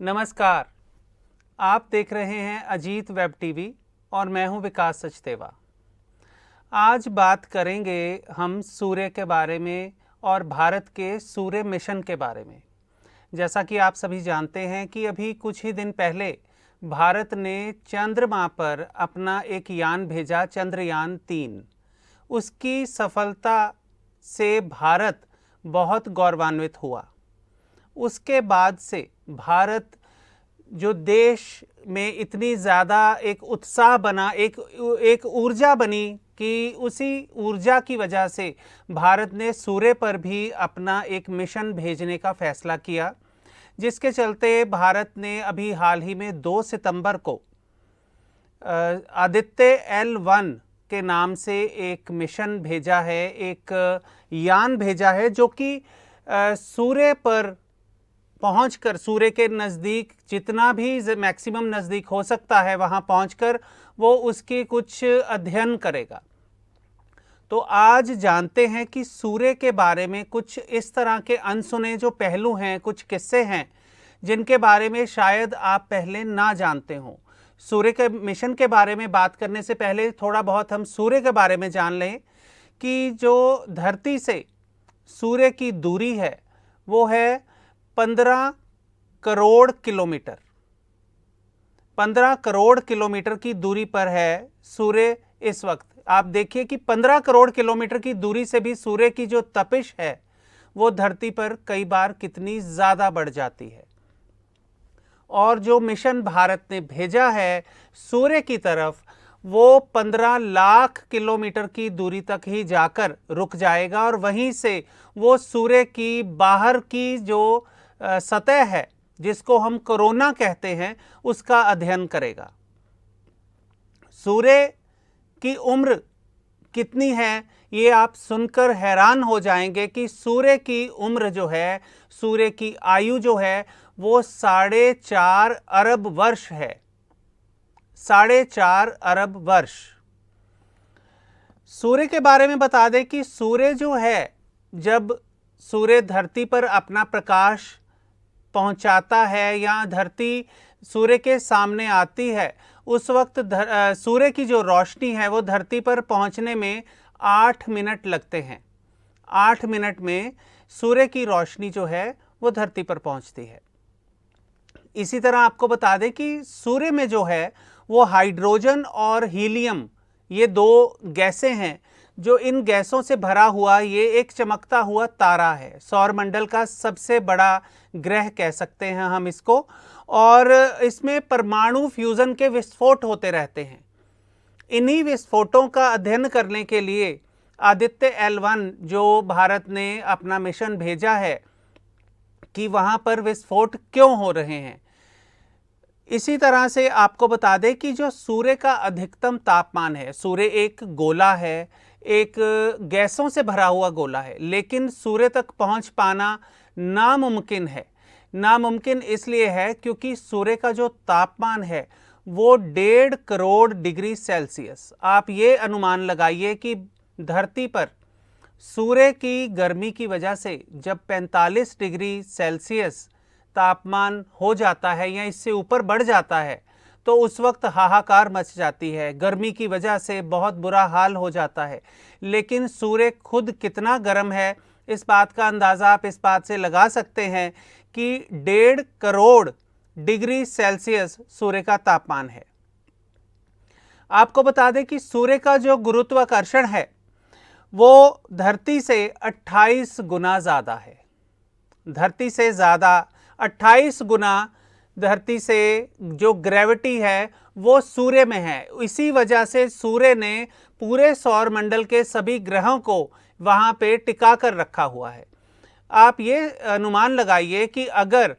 नमस्कार। आप देख रहे हैं अजीत वेब टीवी और मैं हूं विकास सचदेवा। आज बात करेंगे हम सूर्य के बारे में और भारत के सूर्य मिशन के बारे में। जैसा कि आप सभी जानते हैं कि अभी कुछ ही दिन पहले भारत ने चंद्रमा पर अपना एक यान भेजा, चंद्रयान-3। उसकी सफलता से भारत बहुत गौरवान्वित हुआ। उसके बाद से भारत जो देश में इतनी ज़्यादा एक उत्साह बना, एक ऊर्जा बनी कि उसी ऊर्जा की वजह से भारत ने सूर्य पर भी अपना एक मिशन भेजने का फैसला किया, जिसके चलते भारत ने अभी हाल ही में 2 सितंबर को आदित्य L1 के नाम से एक मिशन भेजा है, एक यान भेजा है जो कि सूर्य पर पहुंचकर सूर्य के नज़दीक जितना भी मैक्सिमम नज़दीक हो सकता है वहां पहुंचकर वो उसके कुछ अध्ययन करेगा। तो आज जानते हैं कि सूर्य के बारे में कुछ इस तरह के अनसुने जो पहलू हैं, कुछ किस्से हैं जिनके बारे में शायद आप पहले ना जानते हों। सूर्य के मिशन के बारे में बात करने से पहले थोड़ा बहुत हम सूर्य के बारे में जान लें कि जो धरती से सूर्य की दूरी है वो है 15 करोड़ किलोमीटर। 15 करोड़ किलोमीटर की दूरी पर है सूर्य इस वक्त। आप देखिए कि 15 करोड़ किलोमीटर की दूरी से भी सूर्य की जो तपिश है वो धरती पर कई बार कितनी ज़्यादा बढ़ जाती है। और जो मिशन भारत ने भेजा है सूर्य की तरफ वो 15 लाख किलोमीटर की दूरी तक ही जाकर रुक जाएगा और वहीं से वो सूर्य की बाहर की जो सतह है जिसको हम कोरोना कहते हैं उसका अध्ययन करेगा। सूर्य की उम्र कितनी है ये आप सुनकर हैरान हो जाएंगे कि सूर्य की उम्र जो है, सूर्य की आयु जो है वो 4.5 अरब वर्ष है। 4.5 अरब वर्ष। सूर्य के बारे में बता दें कि सूर्य जो है, जब सूर्य धरती पर अपना प्रकाश पहुंचाता है या धरती सूर्य के सामने आती है उस वक्त सूर्य की जो रोशनी है वो धरती पर पहुंचने में 8 मिनट लगते हैं। 8 मिनट में सूर्य की रोशनी जो है वो धरती पर पहुंचती है। इसी तरह आपको बता दें कि सूर्य में जो है वो हाइड्रोजन और हीलियम ये 2 गैसें हैं। जो इन गैसों से भरा हुआ ये एक चमकता हुआ तारा है, सौरमंडल का सबसे बड़ा ग्रह कह सकते हैं हम इसको। और इसमें परमाणु फ्यूजन के विस्फोट होते रहते हैं। इन्हीं विस्फोटों का अध्ययन करने के लिए आदित्य L1 जो भारत ने अपना मिशन भेजा है कि वहां पर विस्फोट क्यों हो रहे हैं। इसी तरह से आपको बता दें कि जो सूर्य का अधिकतम तापमान है, सूर्य एक गोला है, एक गैसों से भरा हुआ गोला है, लेकिन सूर्य तक पहुंच पाना नामुमकिन है। नामुमकिन इसलिए है क्योंकि सूर्य का जो तापमान है वो 1.5 करोड़ डिग्री सेल्सियस। आप ये अनुमान लगाइए कि धरती पर सूर्य की गर्मी की वजह से जब 45 डिग्री सेल्सियस तापमान हो जाता है या इससे ऊपर बढ़ जाता है तो उस वक्त हाहाकार मच जाती है, गर्मी की वजह से बहुत बुरा हाल हो जाता है। लेकिन सूर्य खुद कितना गर्म है इस बात का अंदाज़ा आप इस बात से लगा सकते हैं कि 1.5 करोड़ डिग्री सेल्सियस सूर्य का तापमान है। आपको बता दें कि सूर्य का जो गुरुत्वाकर्षण है वो धरती से 28 गुना ज़्यादा है। धरती से ज़्यादा 28 गुना धरती से जो ग्रेविटी है वो सूर्य में है। इसी वजह से सूर्य ने पूरे सौरमंडल के सभी ग्रहों को वहाँ पे टिका कर रखा हुआ है। आप ये अनुमान लगाइए कि अगर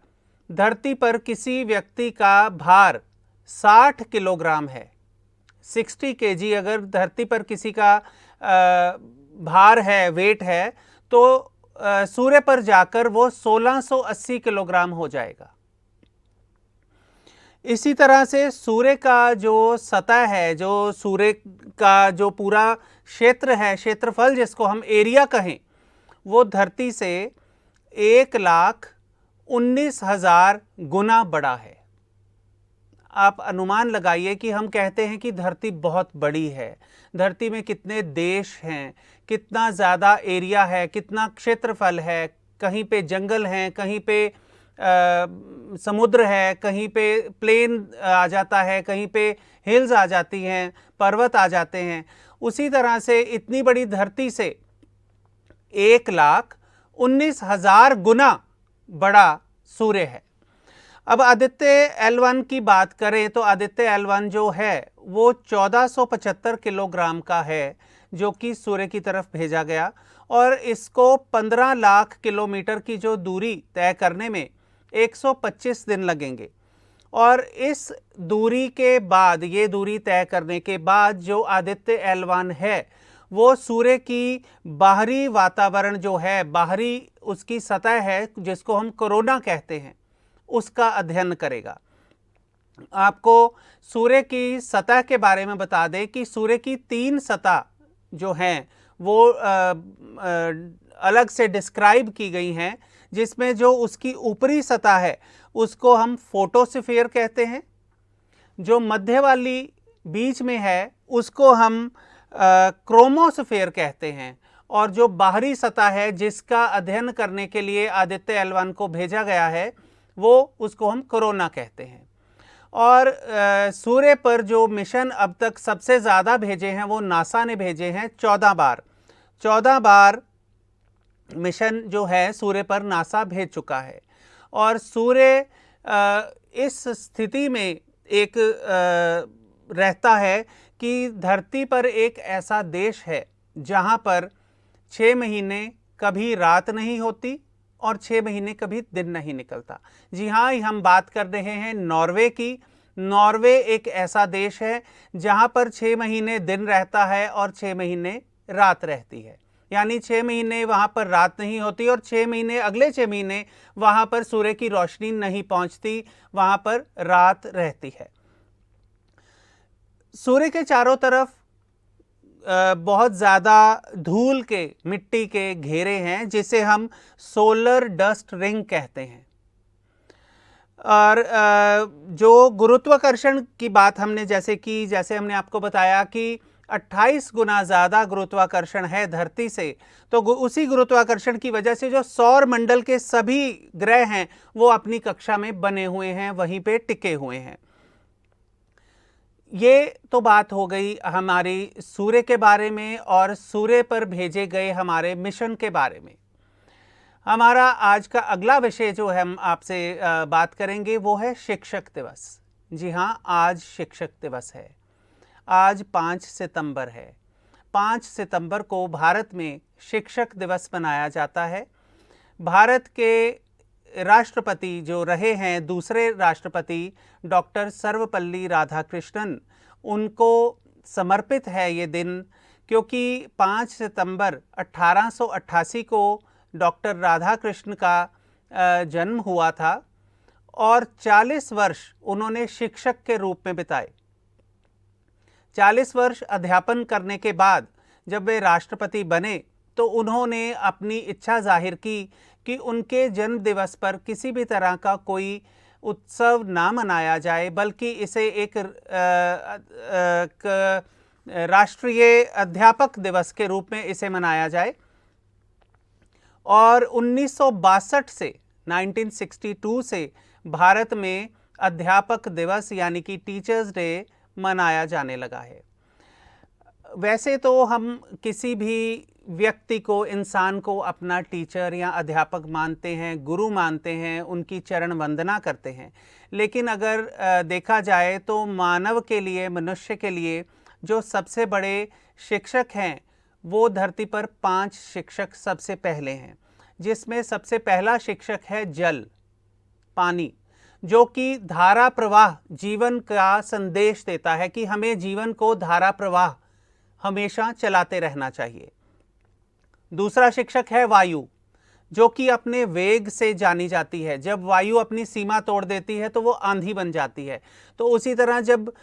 धरती पर किसी व्यक्ति का भार 60 किलोग्राम है, 60 केजी अगर धरती पर किसी का भार है, वेट है, तो सूर्य पर जाकर वो 1680 किलोग्राम हो जाएगा। इसी तरह से सूर्य का जो सतह है, जो सूर्य का जो पूरा क्षेत्र है, क्षेत्रफल जिसको हम एरिया कहें, वो धरती से 1,69,20,000 19,000 गुना बड़ा है। आप अनुमान लगाइए कि हम कहते हैं कि धरती बहुत बड़ी है, धरती में कितने देश हैं, कितना ज़्यादा एरिया है, कितना क्षेत्रफल है, कहीं पे जंगल हैं, कहीं पे समुद्र है, कहीं पे प्लेन आ जाता है, कहीं पे हिल्स आ जाती हैं, पर्वत आ जाते हैं। उसी तरह से इतनी बड़ी धरती से 1,19,000 गुना बड़ा सूर्य है। अब आदित्य L1 की बात करें तो आदित्य L1 जो है वो 1475 किलोग्राम का है, जो कि सूर्य की तरफ भेजा गया, और इसको 15 लाख किलोमीटर की जो दूरी तय करने में 125 दिन लगेंगे। और इस दूरी के बाद, ये दूरी तय करने के बाद जो आदित्य L1 है वो सूर्य की बाहरी वातावरण जो है, बाहरी उसकी सतह है जिसको हम कोरोना कहते हैं, उसका अध्ययन करेगा। आपको सूर्य की सतह के बारे में बता दें कि सूर्य की 3 सतह जो हैं वो अलग से डिस्क्राइब की गई हैं, जिसमें जो उसकी ऊपरी सतह है उसको हम फोटोस्फीयर कहते हैं, जो मध्य वाली बीच में है उसको हम क्रोमोस्फीयर कहते हैं, और जो बाहरी सतह है जिसका अध्ययन करने के लिए आदित्य L1 को भेजा गया है वो उसको हम कोरोना कहते हैं। और सूर्य पर जो मिशन अब तक सबसे ज़्यादा भेजे हैं वो नासा ने भेजे हैं, 14 बार मिशन जो है सूर्य पर नासा भेज चुका है। और सूर्य इस स्थिति में एक रहता है कि धरती पर एक ऐसा देश है जहाँ पर 6 महीने कभी रात नहीं होती और 6 महीने कभी दिन नहीं निकलता। जी हाँ, हम बात कर रहे हैं नॉर्वे की। नॉर्वे एक ऐसा देश है जहाँ पर 6 महीने दिन रहता है और 6 महीने रात रहती है, यानी 6 महीने वहाँ पर रात नहीं होती और 6 महीने, अगले 6 महीने वहाँ पर सूर्य की रोशनी नहीं पहुँचती, वहाँ पर रात रहती है। सूर्य के चारों तरफ बहुत ज़्यादा धूल के, मिट्टी के घेरे हैं जिसे हम सोलर डस्ट रिंग कहते हैं। और जो गुरुत्वाकर्षण की बात हमने जैसे हमने आपको बताया कि 28 गुना ज़्यादा गुरुत्वाकर्षण है धरती से, तो उसी गुरुत्वाकर्षण की वजह से जो सौर मंडल के सभी ग्रह हैं वो अपनी कक्षा में बने हुए हैं, वहीं पे टिके हुए हैं। ये तो बात हो गई हमारी सूर्य के बारे में और सूर्य पर भेजे गए हमारे मिशन के बारे में। हमारा आज का अगला विषय जो हम आपसे बात करेंगे वो है शिक्षक दिवस। जी हाँ, आज शिक्षक दिवस है। आज 5 सितंबर है। 5 सितंबर को भारत में शिक्षक दिवस मनाया जाता है। भारत के राष्ट्रपति जो रहे हैं, दूसरे राष्ट्रपति डॉक्टर सर्वपल्ली राधाकृष्णन, उनको समर्पित है ये दिन, क्योंकि 5 सितंबर 1888 को डॉक्टर राधाकृष्ण का जन्म हुआ था और 40 वर्ष उन्होंने शिक्षक के रूप में बिताए। 40 वर्ष अध्यापन करने के बाद जब वे राष्ट्रपति बने तो उन्होंने अपनी इच्छा जाहिर की कि उनके जन्म दिवस पर किसी भी तरह का कोई उत्सव ना मनाया जाए, बल्कि इसे एक राष्ट्रीय अध्यापक दिवस के रूप में इसे मनाया जाए। और 1962 से 1962 से भारत में अध्यापक दिवस यानी कि टीचर्स डे मनाया जाने लगा है। वैसे तो हम किसी भी व्यक्ति को, इंसान को अपना टीचर या अध्यापक मानते हैं, गुरु मानते हैं, उनकी चरण वंदना करते हैं, लेकिन अगर देखा जाए तो मानव के लिए, मनुष्य के लिए जो सबसे बड़े शिक्षक हैं वो धरती पर 5 शिक्षक सबसे पहले हैं, जिसमें सबसे पहला शिक्षक है जल, पानी, जो कि धारा प्रवाह, जीवन का संदेश देता है कि हमें जीवन को धारा प्रवाह हमेशा चलाते रहना चाहिए। दूसरा शिक्षक है वायु, जो कि अपने वेग से जानी जाती है। जब वायु अपनी सीमा तोड़ देती है तो वो आंधी बन जाती है। तो उसी तरह जब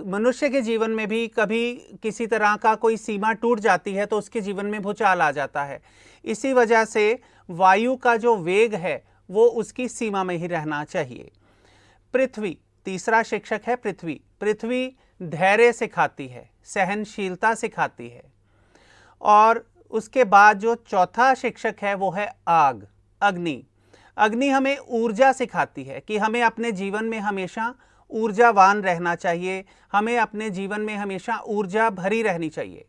मनुष्य के जीवन में भी कभी किसी तरह का कोई सीमा टूट जाती है तो उसके जीवन में भूचाल आ जाता है। इसी वजह से वायु का जो वेग है वो उसकी सीमा में ही रहना चाहिए। पृथ्वी, तीसरा शिक्षक है पृथ्वी। पृथ्वी धैर्य सिखाती है, सहनशीलता सिखाती है। और उसके बाद जो चौथा शिक्षक है वो है आग, अग्नि। अग्नि हमें ऊर्जा सिखाती है कि हमें अपने जीवन में हमेशा ऊर्जावान रहना चाहिए, हमें अपने जीवन में हमेशा ऊर्जा भरी रहनी चाहिए।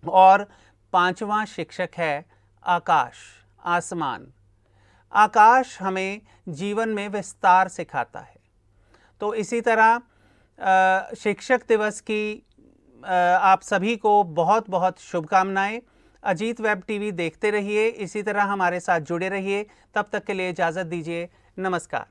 और पांचवा शिक्षक है आकाश, आसमान। आकाश हमें जीवन में विस्तार सिखाता है। तो इसी तरह शिक्षक दिवस की आप सभी को बहुत बहुत शुभकामनाएं। अजीत वेब टीवी देखते रहिए, इसी तरह हमारे साथ जुड़े रहिए। तब तक के लिए इजाज़त दीजिए। नमस्कार।